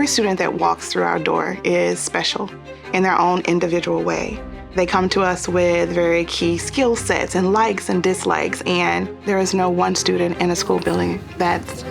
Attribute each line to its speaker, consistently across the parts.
Speaker 1: student that walks through our door is special in their own individual way. They come to us with very key skill sets and likes and dislikes, and there is no one student in a school building that's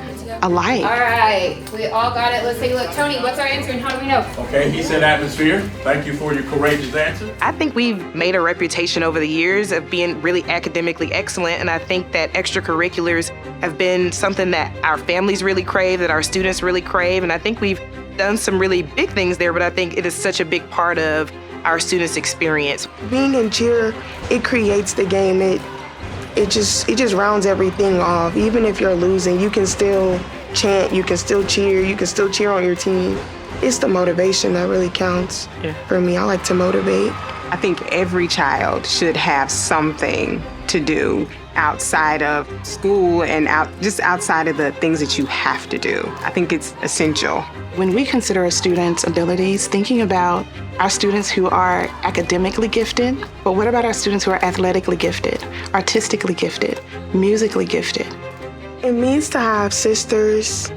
Speaker 1: alike.
Speaker 2: All right, we all got it. Let's take a look. Tony, what's our answer and how do we know?
Speaker 3: Okay, he said atmosphere. Thank you for your courageous answer.
Speaker 4: I think we've made a reputation over the years of being really academically excellent, and I think that extracurriculars have been something that our families really crave, that our students really crave, and I think we've done some really big things there, but I think it is such a big part of our students' experience.
Speaker 5: Being in cheer, it creates the game. It just rounds everything off. Even if you're losing, you can still chant, you can still cheer, you can still cheer on your team. It's the motivation that really counts. For me, I like to motivate.
Speaker 6: I think every child should have something to do outside of school and just outside of the things that you have to do. I think it's essential.
Speaker 1: When we consider a student's abilities, thinking about our students who are academically gifted, but what about our students who are athletically gifted, artistically gifted, musically gifted?
Speaker 5: It means to have sisters,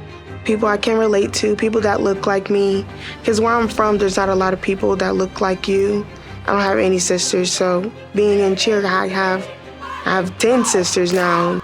Speaker 5: people I can relate to, people that look like me. Because where I'm from, there's not a lot of people that look like you. I don't have any sisters, so being in cheer, I have 10 sisters now.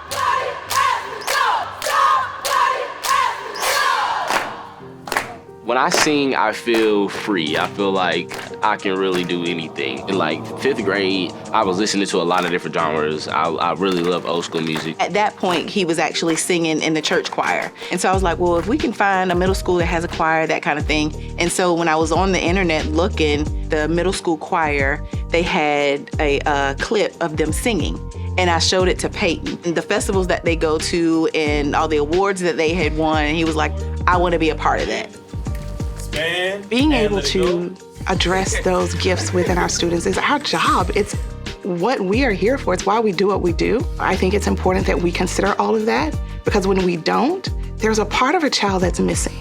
Speaker 7: When I sing, I feel free. I feel like I can really do anything. In like 5th grade, I was listening to a lot of different genres. I really love old school music.
Speaker 8: At that point, he was actually singing in the church choir. And so I was like, well, if we can find a middle school that has a choir, that kind of thing. And so when I was on the internet looking, the middle school choir, they had a clip of them singing. And I showed it to Peyton. And the festivals that they go to and all the awards that they had won, and he was like, I want to be a part of that.
Speaker 1: Being able to address those gifts within our students is our job. It's what we are here for. It's why we do what we do. I think it's important that we consider all of that, because when we don't, there's a part of a child that's missing.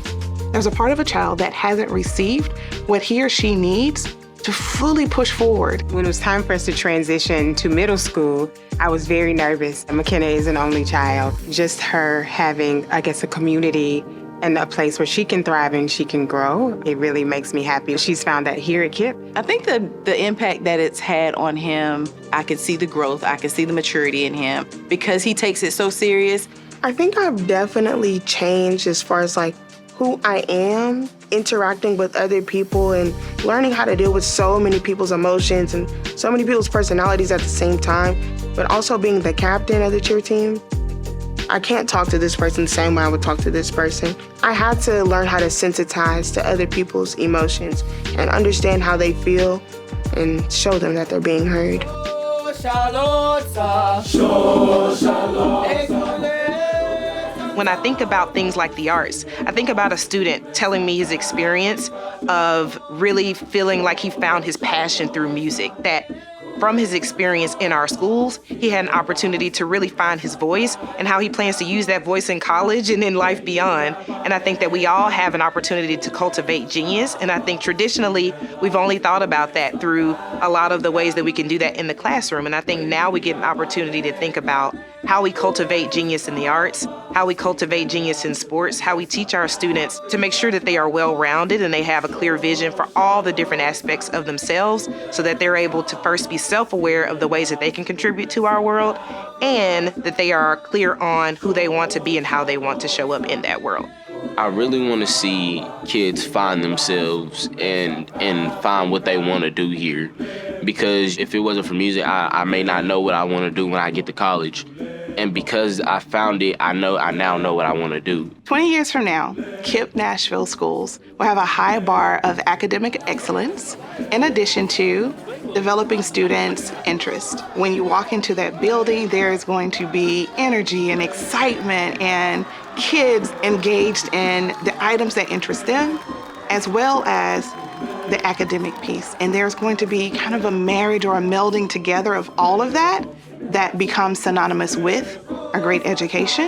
Speaker 1: There's a part of a child that hasn't received what he or she needs to fully push forward.
Speaker 6: When it was time for us to transition to middle school, I was very nervous. McKenna is an only child. Just her having, I guess, a community and a place where she can thrive and she can grow, it really makes me happy. She's found that here at KIPP.
Speaker 8: I think the impact that it's had on him, I can see the growth, I can see the maturity in him because he takes it so serious.
Speaker 5: I think I've definitely changed as far as like who I am, interacting with other people and learning how to deal with so many people's emotions and so many people's personalities at the same time, but also being the captain of the cheer team. I can't talk to this person the same way I would talk to this person. I had to learn how to sensitize to other people's emotions and understand how they feel and show them that they're being heard.
Speaker 4: When I think about things like the arts, I think about a student telling me his experience of really feeling like he found his passion through music, that from his experience in our schools, he had an opportunity to really find his voice and how he plans to use that voice in college and in life beyond. And I think that we all have an opportunity to cultivate genius. And I think traditionally, we've only thought about that through a lot of the ways that we can do that in the classroom. And I think now we get an opportunity to think about how we cultivate genius in the arts, how we cultivate genius in sports, how we teach our students to make sure that they are well-rounded and they have a clear vision for all the different aspects of themselves so that they're able to first be self-aware of the ways that they can contribute to our world and that they are clear on who they want to be and how they want to show up in that world.
Speaker 7: I really want to see kids find themselves and find what they want to do here. Because if it wasn't for music, I may not know what I want to do when I get to college. And because I found it, I now know what I want to do.
Speaker 1: 20 years from now, KIPP Nashville schools will have a high bar of academic excellence in addition to developing students' interest. When you walk into that building, there is going to be energy and excitement and kids engaged in the items that interest them, as well as the academic piece. And there's going to be kind of a marriage or a melding together of all of that that becomes synonymous with a great education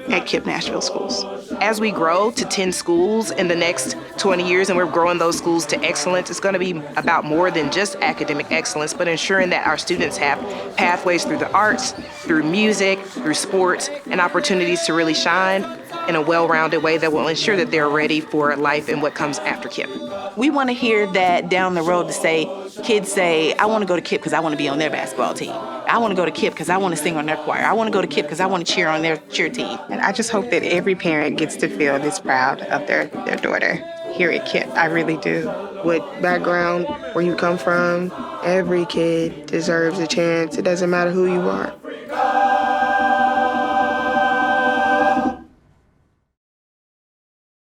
Speaker 1: at KIPP Nashville schools.
Speaker 4: as we grow to 10 schools in the next 20 years and we're growing those schools to excellence, it's going to be about more than just academic excellence, but ensuring that our students have pathways through the arts, through music, through sports, and opportunities to really shine in a well-rounded way that will ensure that they're ready for life and what comes after KIPP.
Speaker 8: We want to hear that down the road to say, kids say, I want to go to KIPP because I want to be on their basketball team. I want to go to KIPP because I want to sing on their choir. I want to go to KIPP because I want to cheer on their cheer team.
Speaker 6: And I just hope that every parent gets to feel this proud of their daughter here at KIPP. I really do.
Speaker 5: What background, where you come from, every kid deserves a chance. It doesn't matter who you are.